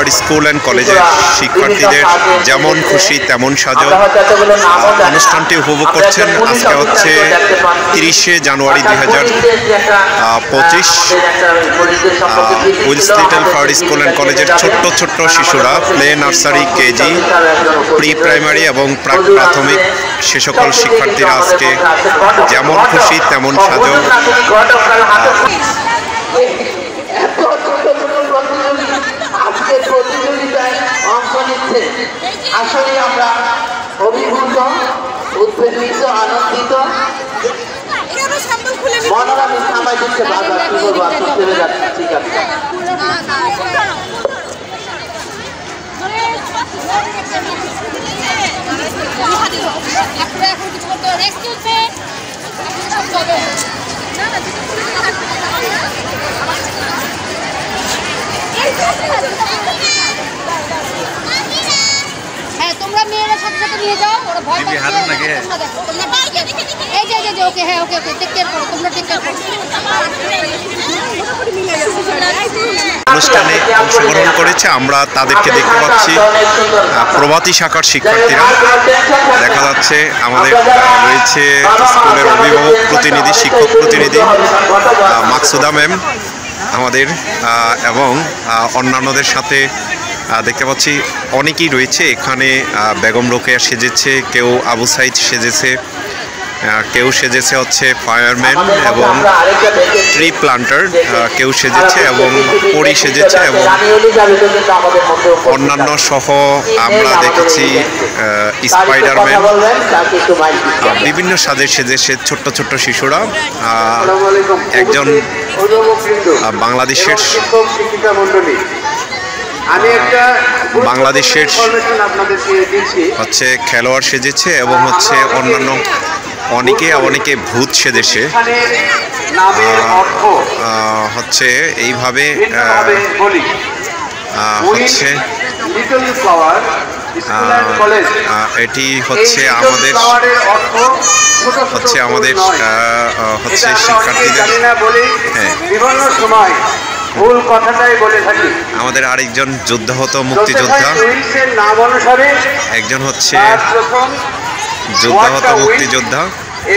Power school and কলেজের শিক্ষার্থীদের যেমন খুশি তেমন সাজো অনুষ্ঠানটি উপভোগ করছেন। আজকে হচ্ছে 30শে জানুয়ারি 2025। Wills Little power school and কলেজের ছোট্ট ছোট্ট শিশুরা play, nursery, KG, pre primary এবং প্রাক প্রাথমিক সে সকল শিক্ষার্থীরা আজকে যেমন খুশি তেমন সাজো। আসলে আমরা অভিভূত, উদ্বেলিত, আনন্দিত। মনোরম সামাই দিচ্ছে বাবা, কি বলবো, আপনি চলে যাচ্ছে। ঠিক আছে, হ্যাঁ তোমরা মেয়েরা সাথে সাথে নিয়ে যাও, ওরা ভয় পাচ্ছে। এই যে ওকে, হ্যাঁ ওকে টেক কেয়ার করো, তোমরা টেক কেয়ার করো। অনুষ্ঠানে অংশগ্রহণ করেছে, আমরা তাদেরকে দেখতে পাচ্ছি প্রভাতী শাখার শিক্ষার্থীরা দেখা যাচ্ছে। আমাদের রয়েছে স্কুলের অভিভাবক প্রতিনিধি, শিক্ষক প্রতিনিধি মাকসুদা ম্যাম আমাদের, এবং অন্যান্যদের সাথে দেখতে পাচ্ছি অনেকেই রয়েছে এখানে। বেগম রোকেয়া সেজেছে, কেউ আবু সাইদ সেজেছে, কেউ সেজেছে হচ্ছে ফায়ারম্যান এবং ট্রি প্লান্টার, কেউ সেজেছে এবং পরি সেজেছে এবং অন্যান্য সহ আমরা দেখেছি স্পাইডারম্যান। বিভিন্ন সাজে সেজেছে ছোট্ট ছোট্ট শিশুরা। একজন বাংলাদেশের হচ্ছে খেলোয়াড় সেজেছে এবং হচ্ছে অন্যান্য অনেকে ভূত সেজেছে। হচ্ছে এইভাবে হচ্ছে এটি হচ্ছে আমাদের হচ্ছে শিক্ষার্থীদের। হ্যাঁ, ভুল কথাটাই বলে থাকি। আমাদের আরেকজন যোদ্ধাহত মুক্তিযোদ্ধা, একজন হচ্ছে যোদ্ধাহত মুক্তিযোদ্ধা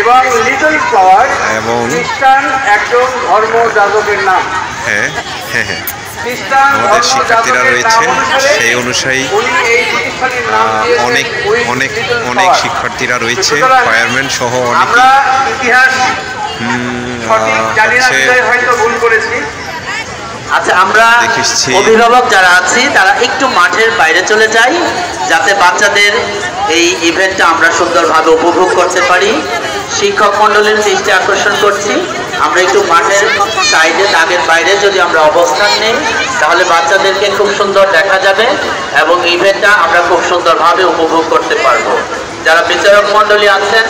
এবং লিটল ফ্লাওয়ার এবং খ্রিস্টান একজন ধর্মযাজকের নাম। হ্যাঁ হ্যাঁ হ্যাঁ, আমাদের শিক্ষার্থীরা রয়েছে সেই অনুযায়ী অনেক শিক্ষার্থীরা রয়েছে, ফায়ারম্যান সহ অনেকে। আচ্ছা, আমরা অভিভাবক যারা আছি তারা একটু মাঠের বাইরে চলে যাই, যাতে বাচ্চাদের এই ইভেন্টটা আমরা সুন্দরভাবে উপভোগ করতে পারি। শিক্ষক মন্ডলীর দৃষ্টি আকর্ষণ করছি, আমরা একটু মাঠের সাইডে দাগের বাইরে যদি আমরা অবস্থান নেই তাহলে বাচ্চাদেরকে খুব সুন্দর দেখা যাবে এবং ইভেন্টটা আমরা খুব সুন্দরভাবে উপভোগ করতে পারবো। যারা বিচারক মন্ডলী আছেন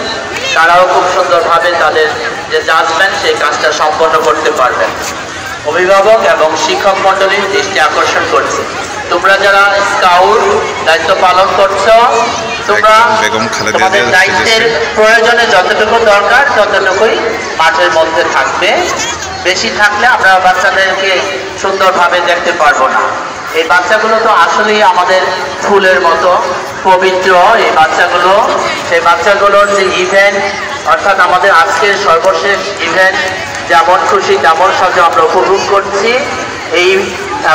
তারাও খুব সুন্দরভাবে তাদের যে জাজমেন্ট সেই কাজটা সম্পন্ন করতে পারবেন। অভিভাবক এবং শিক্ষক মন্ডলীর দৃষ্টি আকর্ষণ করছে, তোমরা যারা স্কাউট দায়িত্ব পালন করছো তোমরা তোমাদের দায়িত্বের প্রয়োজনে যতটুকু দরকার ততটুকুই মাঠের মধ্যে থাকবে। বেশি থাকলে আমরা বাচ্চাদেরকে সুন্দরভাবে দেখতে পারবো না। এই বাচ্চাগুলো তো আসলেই আমাদের ফুলের মতো পবিত্র। এই বাচ্চাগুলো, সেই বাচ্চাগুলোর যে ইভেন্ট, অর্থাৎ আমাদের আজকের সর্বশেষ ইভেন্ট যেমন খুশি তেমন সাজো আমরা উপভোগ করছি। এই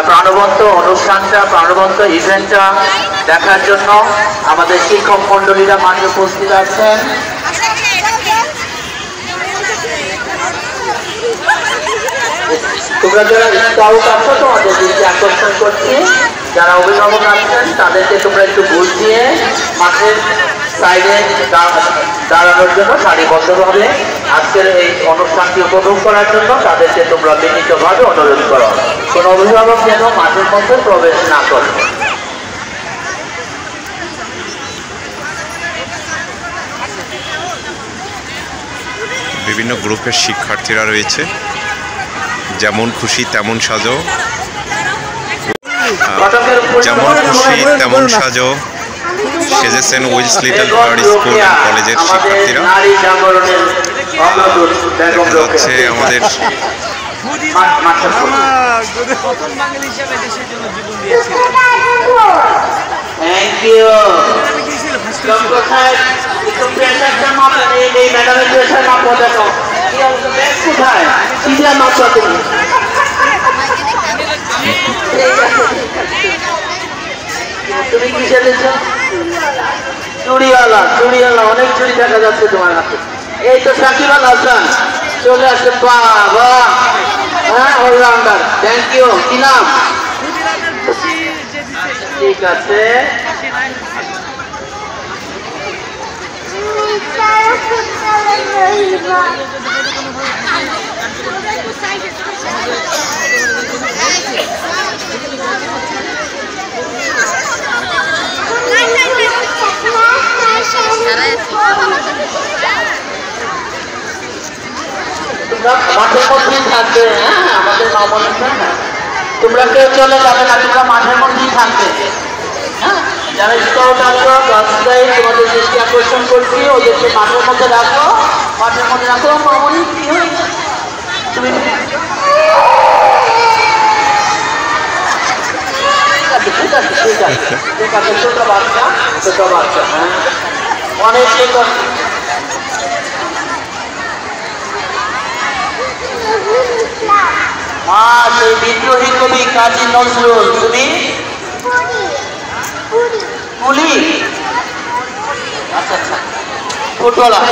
প্রাণবন্ত অনুষ্ঠানটা, প্রাণবন্ত ইভেন্টটা দেখার জন্য আমাদের শিক্ষক মন্ডলীরা মাঠে উপস্থিত আছেন। তোমরা যারা স্কাউট আছো তোমাদের দৃষ্টি আকর্ষণ করছি, যারা অভিভাবক আছেন তাদেরকে তোমরা একটু বুঝিয়ে মাঠের সাইডে দাঁড়ানোর জন্য সারিবদ্ধভাবে আজকের এই অনুষ্ঠানটি উপভোগ করার জন্য তাদেরকে তোমরা বিনীতভাবে অনুরোধ করো। কোনো অভিভাবক যেন মাঠের মধ্যে প্রবেশ না করে। বিভিন্ন গ্রুপের শিক্ষার্থীরা রয়েছে, যেমন খুশি তেমন সাজো, যেমন খুশি তেমন সাজো সেজেছেন Wills Little power school and কলেজের শিক্ষার্থীরা। দেখা যাচ্ছে আমাদের প্রথম বাঙালি হিসেবে দেশের জন্য জীবন দিয়েছিলেন। ইউ ডক্টর সাহেব একটু প্রেশারটা মাপেন এই ম্যাডামের প্রেশার মাপো দেখো কোথায় কি দিয়ে মাপছো তুমি তুমি কিসে দিচ্ছ চুড়িওয়ালা চুড়িওয়ালা অনেক চুড়ি দেখা যাচ্ছে তোমার হাতে এই তো সাকিব আল হাসান চলে আসছে বাবা হ্যাঁ অলরাউন্ডার থ্যাংক ইউ কি নাম ঠিক আছে মাঠের মধ্যেই থাকবে হ্যাঁ আমাদের মা মনে না তোমরা কেউ চলে যাবে না তোমরা মাঠের মধ্যেই থাকবে হ্যাঁ যারা স্কাউট আসো রাস্তায় তোমাদের দৃষ্টি আকর্ষণ করছি ওদেরকে মাঠের মধ্যে রাখো মাঠের মধ্যে রাখো মামনি কি হয়েছে তুমি ঠিক আছে ঠিক আছে ঠিক আছে ছোট বাচ্চা হ্যাঁ অনেক ছোট মা সেই বিদ্রোহী কবি কাজী নজরুল তুমি কুলি আচ্ছা আচ্ছা ফুটবলার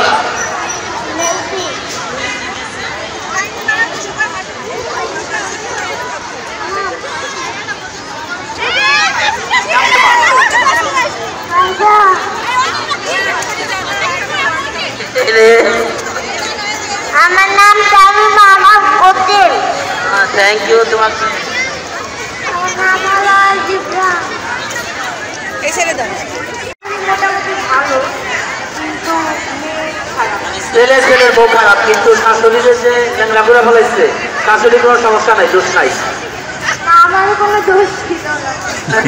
আমার নাম তামিম আমার হোটেল থ্যাংক ইউ তোমার ছেলের বউ খারাপ কিন্তু শাশুড়ির যে ল্যাংড়া করে ফেলাইছে শাশুড়ির কোনো সমস্যা নাই দোষ নাই আমার কোনো দোষ ছিল না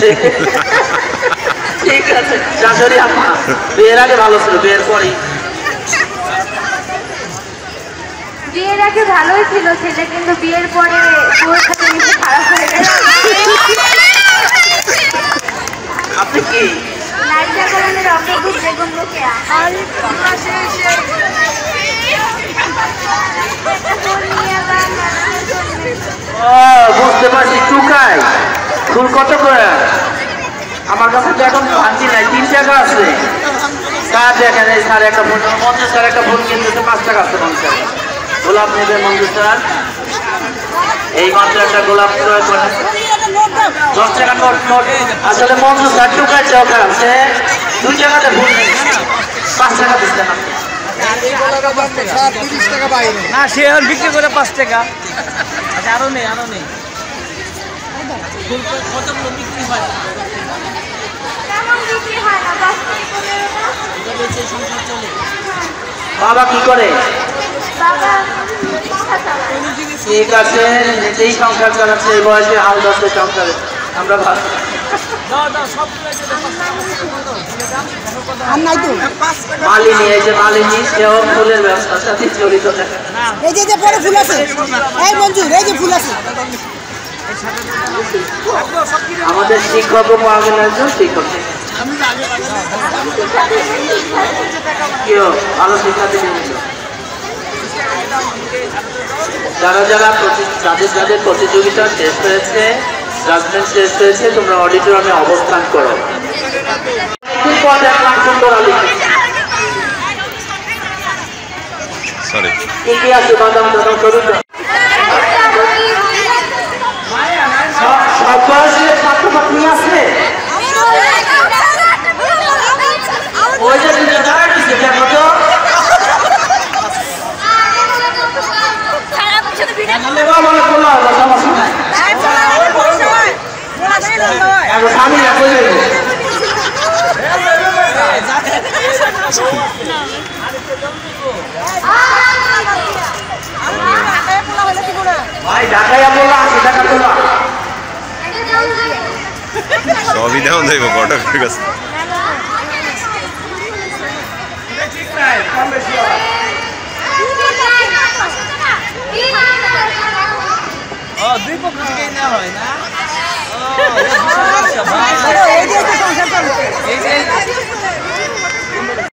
ঠিক আছে শাশুড়ি আপনার বিয়ের আগে ভালো ছিল বিয়ের পরেই বিয়ের আগে ভালোই ছিল ছেলে কিন্তু বিয়ের পরে বউয়ের সাথে মিশে খারাপ হয়ে গেল আপনি কি নারীরা কলমের অগ্রদূত বেগম রোকেয়া বুঝতে পারছি টুকাই ফুল কত করে আমার কাছে তো এখন ভাঙছি নাই 3 টাকা আছে কার দেখেন এই স্যার একটা ফুল মঞ্জু স্যার একটা ফুল কিনতেছে 5 টাকা আছে মঞ্জু গোলাপ নেবে মঞ্জু স্যার এই মাত্র একটা গোলাপ ক্রয় করে 10 টাকা নোট আসলে মঞ্জু স্যার টুকাইছে ওখানে আছে 2 টাকাতে ফুল নেই 5 টাকা দিচ্ছে না না সে এখন বিক্রি করে 5 টাকা আচ্ছা আরো নেই কতগুলো বিক্রি হয় বাবা কি করে ঠিক আছে নিজেই সংসার চালাচ্ছে এই বয়সে হাল ধরছে সংসারে আমরা ভালো মালিনী এই যে মালিনী সেও ফুলের ব্যবসার সাথে জড়িত এই যে বড় ফুল আছে এই মঞ্জুর এই যে ফুল আছে আমাদের শিক্ষকও পাওয়া গেল একজন শিক্ষক কেউ ভালো শিক্ষার্থী যারা যাদের প্রতিযোগিতা শেষ হয়েছে জাজমেন্ট শেষ হয়েছে তোমরা অডিটোরিয়ামে অবস্থান করো সুন্দর আলী সরি কি আছে বাদাম দাদাম করুন সব বয়সের ছাত্রছাত্রী আছে ওই যে দেখো তো মনে করলো সমস্যা নাই স্বামী ভাই ঢাকাইয়া বললো 80 টাকা তোলা সবই দেওয়া যাইব ঘটকের কাছে দুই পক্ষ থেকে নেওয়া হয় না